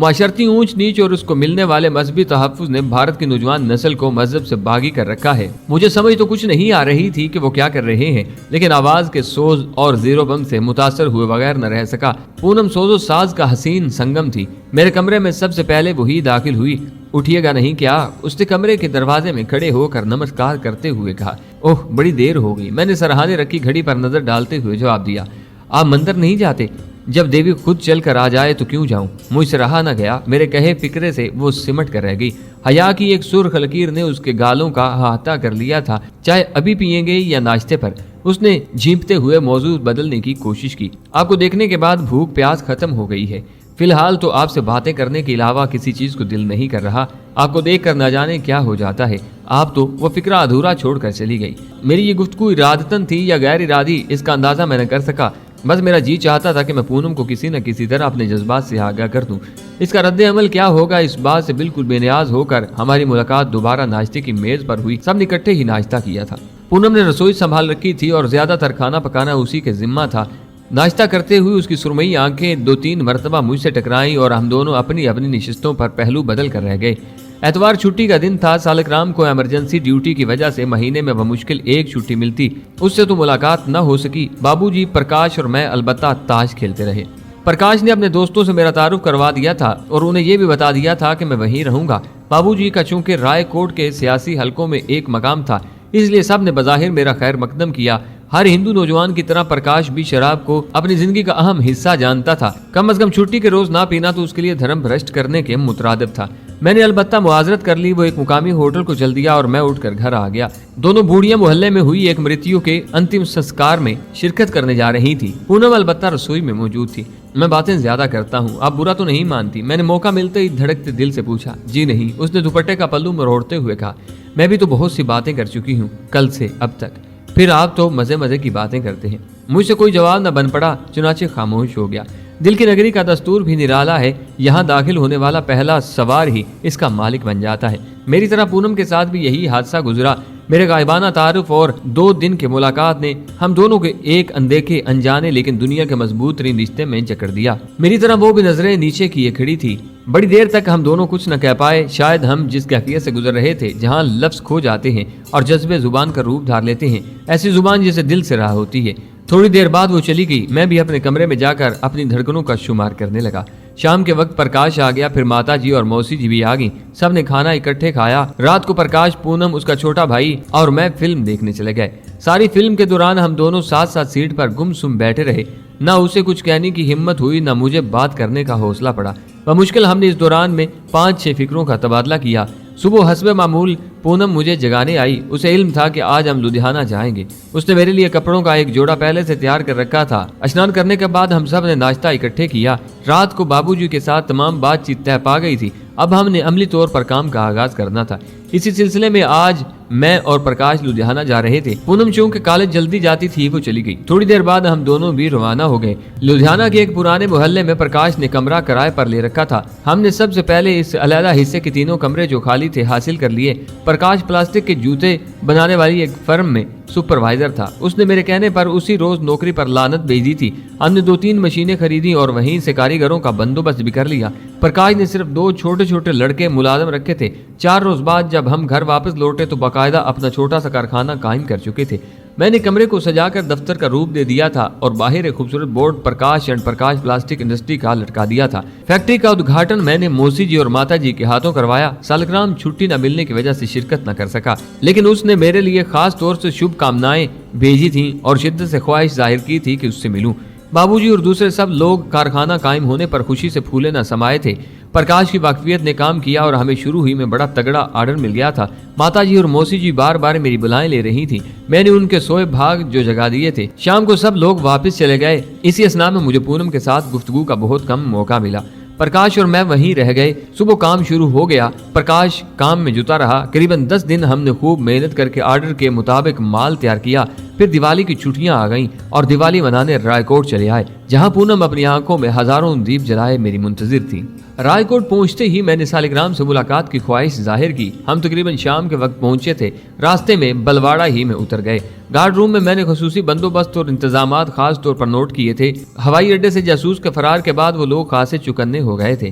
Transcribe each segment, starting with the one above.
معاشرتی اونچ نیچ اور اس کو ملنے والے مذہبی تحفظ نے بھارت کی نوجوان نسل کو مذہب سے باغی کر رکھا ہے۔ مجھے سمجھ تو کچھ نہیں آ رہی تھی کہ وہ کیا کر رہے ہیں، لیکن آواز کے سوز اور زیر و بم سے متاثر ہوئے بغیر نہ رہ سکا۔ پونم سوز و ساز کا حسین سنگم تھی۔ میرے کمرے میں سب سے پہلے وہی داخل ہوئی۔ اٹھیے گا نہیں کیا؟ اس نے کمرے کے دروازے میں کھڑے ہو کر نمسکار کرتے ہوئے کہا۔ اوہ بڑی دیر ہو گئی، میں نے سرہانے رکھی گھڑی پر نظر ڈالتے ہوئے جواب دیا۔ آپ مندر نہیں جاتے؟ جب دیوی خود چل کر آ جائے تو کیوں جاؤں؟ مجھ سے رہا نہ گیا، میرے کہے فکرے سے وہ سمٹ کر رہ گئی۔ حیا کی ایک سرخ لکیر نے اس کے گالوں کا احاطہ کر لیا تھا۔ چائے ابھی پیئیں گے یا ناشتے پر؟ اس نے جھیپتے ہوئے موضوع بدلنے کی کوشش کی۔ آپ کو دیکھنے کے بعد بھوک پیاس ختم ہو گئی ہے۔ فی الحال تو آپ سے باتیں کرنے کے علاوہ کسی چیز کو دل نہیں کر رہا۔ آپ کو دیکھ کر نہ جانے کیا ہو جاتا ہے۔ آپ تو وہ فکرہ ادھورا چھوڑ کر چلی گئی۔ میری یہ گفتگو ارادتاً تھی یا غیر ارادی، اس کا اندازہ میں نہ کر سکا۔ بس میرا جی چاہتا تھا کہ میں پونم کو کسی نہ کسی طرح اپنے جذبات سے آگاہ کر دوں۔ اس کا رد عمل کیا ہوگا اس بات سے بالکل بے نیاز ہو کر ہماری ملاقات دوبارہ ناشتے کی میز پر ہوئی۔ سب نے اکٹھے ہی ناشتہ کیا تھا۔ پونم نے رسوئی سنبھال رکھی تھی اور زیادہ تر کھانا پکانا اسی کے ذمہ تھا۔ ناشتہ کرتے ہوئے اس کی سرمئی آنکھیں 2-3 مرتبہ مجھ سے ٹکرائیں اور ہم دونوں اپنی اپنی نشستوں پر پہلو بدل کر رہ گئے۔ اتوار چھٹی کا دن تھا۔ سالک رام کو ایمرجنسی ڈیوٹی کی وجہ سے مہینے میں بمشکل ایک چھٹی ملتی، اس سے تو ملاقات نہ ہو سکی۔ بابو جی، پرکاش اور میں البتہ تاش کھیلتے رہے۔ پرکاش نے اپنے دوستوں سے میرا تعارف کروا دیا تھا اور انہیں یہ بھی بتا دیا تھا کہ میں وہیں رہوں گا۔ بابو جی کا چونکہ رائے کوٹ کے سیاسی حلقوں میں ایک مقام تھا، اس لیے سب نے بظاہر میرا خیر مقدم کیا۔ ہر ہندو نوجوان کی طرح پرکاش بھی شراب کو اپنی زندگی کا اہم حصہ جانتا تھا۔ کم از کم چھٹی کے روز نہ پینا تو اس کے لیے دھرم بھرشٹ کرنے کے مترادف تھا۔ میں نے البتہ معاذرت کر لی۔ وہ ایک مقامی ہوٹل کو چل دیا اور میں اٹھ کر گھر آ گیا۔ دونوں بوڑھیاں محلے میں ہوئی ایک مریتیو کے انتم سنسکار میں شرکت کرنے جا رہی تھی۔ پونم البتہ رسوئی میں موجود تھی۔ میں باتیں زیادہ کرتا ہوں، آپ برا تو نہیں مانتی؟ میں نے موقع ملتے ہی دھڑکتے دل سے پوچھا۔ جی نہیں، اس نے دوپٹے کا پلو مروڑتے ہوئے کہا۔ میں بھی تو بہت سی باتیں کر چکی ہوں کل سے اب تک۔ پھر آپ تو مزے مزے کی باتیں کرتے ہیں۔ مجھ سے کوئی جواب نہ بن پڑا، چنانچہ خاموش ہو گیا۔ دل کی نگری کا دستور بھی نرالا ہے، یہاں داخل ہونے والا پہلا سوار ہی اس کا مالک بن جاتا ہے۔ میری طرح پونم کے ساتھ بھی یہی حادثہ گزرا۔ میرے غائبانہ تعارف اور 2 دن کے ملاقات نے ہم دونوں کے ایک اندیکھے انجانے لیکن دنیا کے مضبوط ترین رشتے میں جکڑ دیا۔ میری طرح وہ بھی نظریں نیچے کیے کھڑی تھی۔ بڑی دیر تک ہم دونوں کچھ نہ کہہ پائے۔ شاید ہم جس کیفیت سے گزر رہے تھے، جہاں لفظ کھو جاتے ہیں اور جذبے زبان کا روپ دھار لیتے ہیں، ایسی زبان جسے دل سے راہ ہوتی ہے۔ تھوڑی دیر بعد وہ چلی گئی۔ میں بھی اپنے کمرے میں جا کر اپنی دھڑکنوں کا شمار کرنے لگا۔ شام کے وقت پرکاش آ گیا، پھر ماتا جی اور موسی جی بھی آ گئیں۔ سب نے کھانا اکٹھے کھایا۔ رات کو پرکاش، پونم، اس کا چھوٹا بھائی اور میں فلم دیکھنے چلے گئے۔ ساری فلم کے دوران ہم دونوں ساتھ ساتھ سیٹ پر گم سم بیٹھے رہے۔ نہ اسے کچھ کہنے کی ہمت ہوئی، نہ مجھے بات کرنے کا حوصلہ پڑا۔ بمشکل ہم نے اس دوران میں 5-6 فکروں کا تبادلہ کیا۔ صبح حسب معمول پونم مجھے جگانے آئی۔ اسے علم تھا کہ آج ہم لدھیانہ جائیں گے۔ اس نے میرے لیے کپڑوں کا ایک جوڑا پہلے سے تیار کر رکھا تھا۔ اشنان کرنے کے بعد ہم سب نے ناشتہ اکٹھے کیا۔ رات کو بابو جی کے ساتھ تمام بات چیت طے پا گئی تھی۔ اب ہم نے عملی طور پر کام کا آغاز کرنا تھا۔ اسی سلسلے میں آج میں اور پرکاش لدھیانہ جا رہے تھے۔ پونم چونکہ کالج جلدی جاتی تھی، وہ چلی گئی۔ تھوڑی دیر بعد ہم دونوں بھی روانہ ہو گئے۔ لدھیانہ کے ایک پرانے محلے میں پرکاش نے کمرہ کرائے پر لے رکھا تھا۔ ہم نے سب سے پہلے اس علیحدہ حصے کے 3 کمرے جو خالی تھے حاصل کر لیے۔ پرکاش پلاسٹک کے جوتے بنانے والی ایک فرم میں سپروائزر تھا۔ اس نے میرے کہنے پر اسی روز نوکری پر لعنت بھیج دی تھی۔ ہم نے 2-3 مشینیں خریدی اور وہیں سے کاریگروں کا بندوبست بھی کر لیا۔ پرکاش نے صرف 2 چھوٹے چھوٹے لڑکے ملازم رکھے تھے۔ 4 روز بعد جب ہم گھر واپس لوٹے تو باقاعدہ اپنا چھوٹا سا کارخانہ قائم کر چکے تھے۔ میں نے کمرے کو سجا کر دفتر کا روپ دے دیا تھا اور باہر ایک خوبصورت board Prakash and Prakash plastic industry کا لٹکا دیا تھا۔ فیکٹری کا ادگھاٹن میں نے موسی جی اور ماتا جی کے ہاتھوں کروایا۔ سالک رام چھٹی نہ ملنے کی وجہ سے شرکت نہ کر سکا، لیکن اس نے میرے لیے خاص طور سے شبھ کامنائیں بھیجی تھیں اور شدت سے خواہش ظاہر کی تھی کہ اس سے ملوں۔ بابو جی اور دوسرے سب لوگ کارخانہ قائم ہونے پر خوشی سے پھولے نہ سمائے تھے۔ پرکاش کی واقفیت نے کام کیا اور ہمیں شروع ہی میں بڑا تگڑا آرڈر مل گیا تھا۔ ماتا جی اور موسی جی بار بار میری بلائیں لے رہی تھی۔ میں نے ان کے سوئے بھاگ جو جگا دیے تھے۔ شام کو سب لوگ واپس چلے گئے۔ اسی اسنا میں مجھے پونم کے ساتھ گفتگو کا بہت کم موقع ملا۔ پرکاش اور میں وہیں رہ گئے۔ صبح کام شروع ہو گیا۔ پرکاش کام میں جتا رہا۔ قریباً 10 دن ہم نے خوب محنت کر کے آرڈر کے مطابق مال تیار کیا۔ پھر دیوالی کی چھٹیاں آ گئیں اور دیوالی منانے رائے کوٹ چلے آئے، جہاں پونم اپنی آنکھوں میں ہزاروں دیپ جلائے میری منتظر تھی۔ رائے کوٹ پہنچتے ہی میں نے سالک رام سے ملاقات کی خواہش ظاہر کی۔ ہم تقریباً شام کے وقت پہنچے تھے۔ راستے میں بلواڑہ ہی میں اتر گئے۔ گارڈ روم میں نے خصوصی بندوبست اور انتظامات خاص طور پر نوٹ کیے تھے۔ ہوائی اڈے سے جاسوس کے فرار کے بعد وہ لوگ خاصے چکنے ہو گئے تھے۔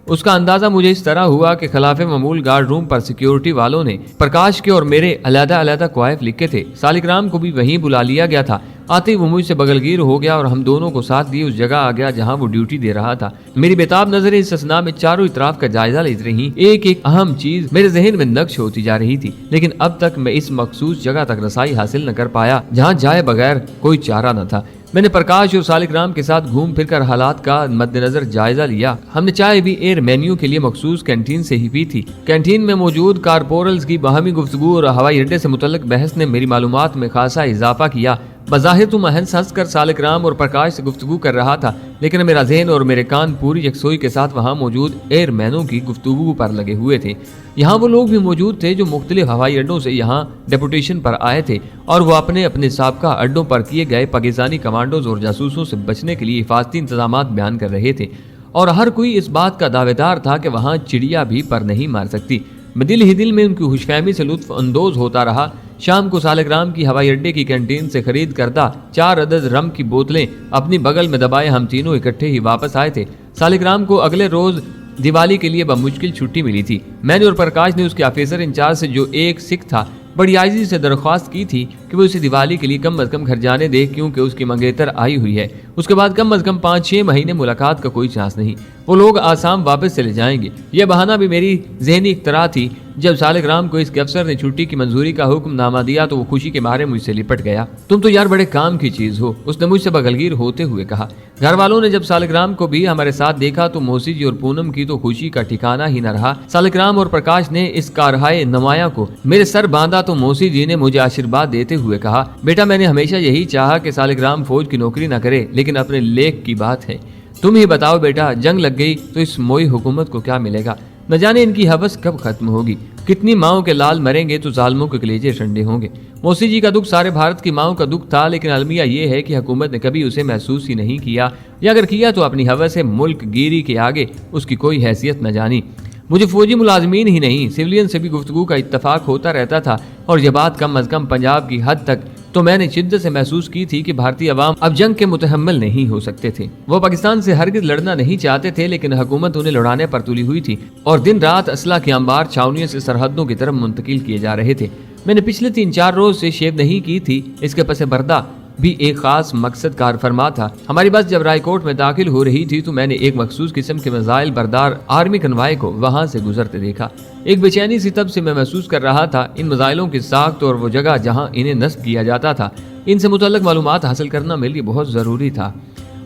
اس کا اندازہ مجھے اس طرح ہوا کہ خلاف معمول گارڈ روم پر سیکیورٹی والوں نے پرکاش کے اور میرے علیحدہ علیحدہ کوائف لکھے تھے۔ سالک رام کو بھی وہیں بلا لیا گیا تھا۔ آتے ہی وہ مجھ سے بغلگیر ہو گیا اور ہم دونوں کو ساتھ لیے اس جگہ آ گیا جہاں وہ ڈیوٹی دے رہا تھا۔ میری بےتاب نظریں اس اثنا میں چاروں اطراف کا جائزہ لیتی رہیں۔ ایک ایک اہم چیز میرے ذہن میں نقش ہوتی جا رہی تھی، لیکن اب تک میں اس مخصوص جگہ تک رسائی حاصل نہ کر پایا جہاں جائے بغیر کوئی چارہ نہ تھا۔ میں نے پرکاش اور سالک رام کے ساتھ گھوم پھر کر حالات کا مد نظر جائزہ لیا۔ ہم نے چائے بھی ایئر مینیو کے لیے مخصوص کینٹین سے ہی پی تھی۔ کینٹین میں موجود کارپورلز کی باہمی گفتگو اور ہوائی اڈے سے متعلق بحث نے میری معلومات میں خاصا اضافہ کیا۔ بظاہر تو میں ہنس کر سالک رام اور پرکاش سے گفتگو کر رہا تھا، لیکن میرا ذہن اور میرے کان پوری یکسوئی کے ساتھ وہاں موجود ایئر مینوں کی گفتگو پر لگے ہوئے تھے۔ یہاں وہ لوگ بھی موجود تھے جو مختلف ہوائی اڈوں سے یہاں ڈیپوٹیشن پر آئے تھے اور وہ اپنے اپنے سابقہ اڈوں پر کیے گئے پاکستانی کمانڈوز اور جاسوسوں سے بچنے کے لیے حفاظتی انتظامات بیان کر رہے تھے، اور ہر کوئی اس بات کا دعوے دار تھا کہ وہاں چڑیا بھی پر نہیں مار سکتی۔ میں دل ہی دل میں ان کی خوش فہمی سے لطف اندوز ہوتا رہا۔ شام کو سالک رام کی ہوائی اڈے کی کینٹین سے خرید کردہ 4 عدد رم کی بوتلیں اپنی بغل میں دبائے ہم تینوں اکٹھے ہی واپس آئے تھے۔ سالک رام کو اگلے روز دیوالی کے لیے بمشکل چھٹی ملی تھی۔ میں نے اور پرکاش نے اس کے آفیسر انچارج سے، جو ایک سکھ تھا، بڑی عاجزی سے درخواست کی تھی کہ وہ اسے دیوالی کے لیے کم از کم گھر جانے دے، کیونکہ اس کی منگیتر آئی ہوئی ہے۔ اس کے بعد کم از کم 5-6 مہینے ملاقات کا کوئی چانس نہیں۔ وہ لوگ آسام واپس چلے جائیں گے۔ یہ بہانہ بھی میری ذہنی اختراع تھی۔ جب سالک رام کو اس کے افسر نے چھٹی کی منظوری کا حکم نامہ دیا تو وہ خوشی کے مارے مجھ سے لپٹ گیا۔ تم تو یار بڑے کام کی چیز ہو، اس نے مجھ سے بغلگیر ہوتے ہوئے کہا۔ گھر والوں نے جب سالک رام کو بھی ہمارے ساتھ دیکھا تو موسی جی اور پونم کی تو خوشی کا ٹھکانہ ہی نہ رہا۔ سالک رام اور پرکاش نے اس کارہائے نمایاں کو میرے سر باندھا تو موسی جی نے مجھے آشیرواد دیتے ہوئے کہا، بیٹا میں نے ہمیشہ یہی چاہا کہ سالک رام فوج کی نوکری نہ کرے، لیکن اپنے لیک کی بات ہے۔ تم ہی بتاؤ بیٹا، جنگ لگ گئی تو اس موئی حکومت کو کیا ملے گا؟ نہ جانے ان کی حوث کب ختم ہوگی، کتنی ماؤں کے لال مریں گے تو ظالموں کے کلیجے ٹھنڈے ہوں گے۔ موسی جی کا دکھ سارے بھارت کی ماؤں کا دکھ تھا، لیکن المیہ یہ ہے کہ حکومت نے کبھی اسے محسوس ہی نہیں کیا، یا اگر کیا تو اپنی حوث ملک گیری کے آگے اس کی کوئی حیثیت نہ جانی۔ مجھے فوجی ملازمین ہی نہیں، سویلین سے بھی گفتگو کا اتفاق ہوتا رہتا تھا، اور یہ بات کم از کم پنجاب کی حد تک تو میں نے شدت سے محسوس کی تھی کہ بھارتی عوام اب جنگ کے متحمل نہیں ہو سکتے تھے۔ وہ پاکستان سے ہرگز لڑنا نہیں چاہتے تھے، لیکن حکومت انہیں لڑانے پر تلی ہوئی تھی، اور دن رات اسلحہ کے انبار چھاونیوں سے سرحدوں کی طرف منتقل کیے جا رہے تھے۔ میں نے پچھلے 3-4 روز سے شیو نہیں کی تھی۔ اس کے پس پردہ بھی ایک خاص مقصد کار فرما تھا۔ ہماری بس جب رائے کوٹ میں داخل ہو رہی تھی تو میں نے ایک مخصوص قسم کے میزائل بردار آرمی کنوائے کو وہاں سے گزرتے دیکھا۔ ایک بے چینی سی تب سے میں محسوس کر رہا تھا۔ ان میزائلوں کی ساخت اور وہ جگہ جہاں انہیں نصب کیا جاتا تھا، ان سے متعلق معلومات حاصل کرنا میرے لیے بہت ضروری تھا۔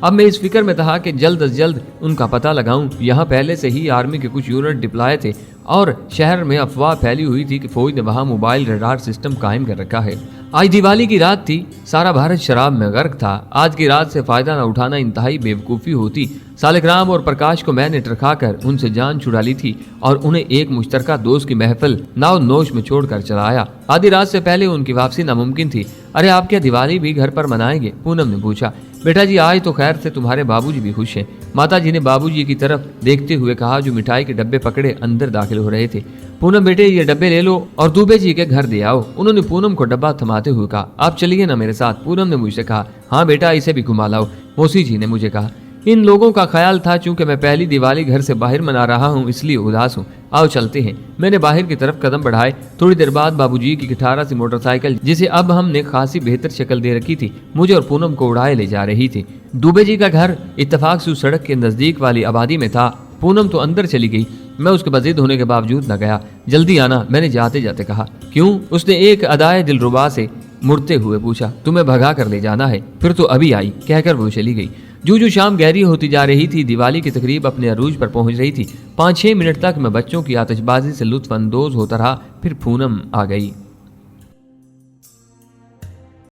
اب میں اس فکر میں تھا کہ جلد از جلد ان کا پتہ لگاؤں۔ یہاں پہلے سے ہی آرمی کے کچھ یونٹ ڈپلائے تھے، اور شہر میں افواہ پھیلی ہوئی تھی کہ فوج نے وہاں موبائل ریڈار سسٹم قائم کر رکھا ہے۔ آج دیوالی کی رات تھی، سارا بھارت شراب میں غرق تھا۔ آج کی رات سے فائدہ نہ اٹھانا انتہائی بیوقوفی ہوتی۔ سالک رام اور پرکاش کو میں نے ٹرکا کر ان سے جان چھڑا لی تھی اور انہیں ایک مشترکہ دوست کی محفل ناو نوش میں چھوڑ کر چلا آیا۔ آدھی رات سے پہلے ان کی واپسی ناممکن تھی۔ ارے آپ کیا دیوالی بھی گھر پر منائیں گے؟ پونم نے پوچھا۔ بیٹا جی آج تو خیر سے تمہارے بابو جی بھی خوش ہیں، ماتا جی نے بابو جی کی طرف دیکھتے ہوئے کہا، جو مٹھائی کے ڈبے پکڑے اندر داخل ہو رہے تھے۔ پونم بیٹے یہ ڈبے لے لو اور دوبے جی کے گھر دے آؤ۔ انہوں نے پونم کو ڈبہ تھماتے ہوئے کہا، آپ چلیے نا میرے ساتھ۔ پونم نے مجھ سے کہا، ہاں بیٹا اسے بھی گھما لاؤ۔ موسی جی نے مجھے کہا، ان لوگوں کا خیال تھا چونکہ میں پہلی دیوالی گھر سے باہر منا رہا ہوں اس لیے اداس ہوں، آؤ چلتے ہیں۔ میں نے باہر کی طرف قدم بڑھائے۔ تھوڑی دیر بعد بابو جی کی کٹھارہ سی موٹر سائیکل، جسے اب ہم نے خاصی بہتر شکل دے رکھی تھی، مجھے اور پونم کو اڑائے لے جا رہی تھی۔ دوبے جی کا گھر اتفاق سے سڑک کے نزدیک والی آبادی میں تھا۔ پونم تو اندر چلی گئی، میں اس کے بضد ہونے کے باوجود نہ گیا۔ جلدی آنا، میں نے جاتے جاتے کہا۔ کیوں؟ اس نے ایک ادائے دلربا سے مڑتے ہوئے پوچھا۔ تمہیں بھگا کر لے جانا ہے؟ پھر تو ابھی آئی، کہہ کر وہ چلی گئی۔ جو شام گہری ہوتی جا رہی تھی، دیوالی کی تقریب اپنے عروج پر پہنچ رہی تھی۔ 5-6 منٹ تک میں بچوں کی آتش بازی سے لطف اندوز ہوتا رہا، پھر پونم آ گئی۔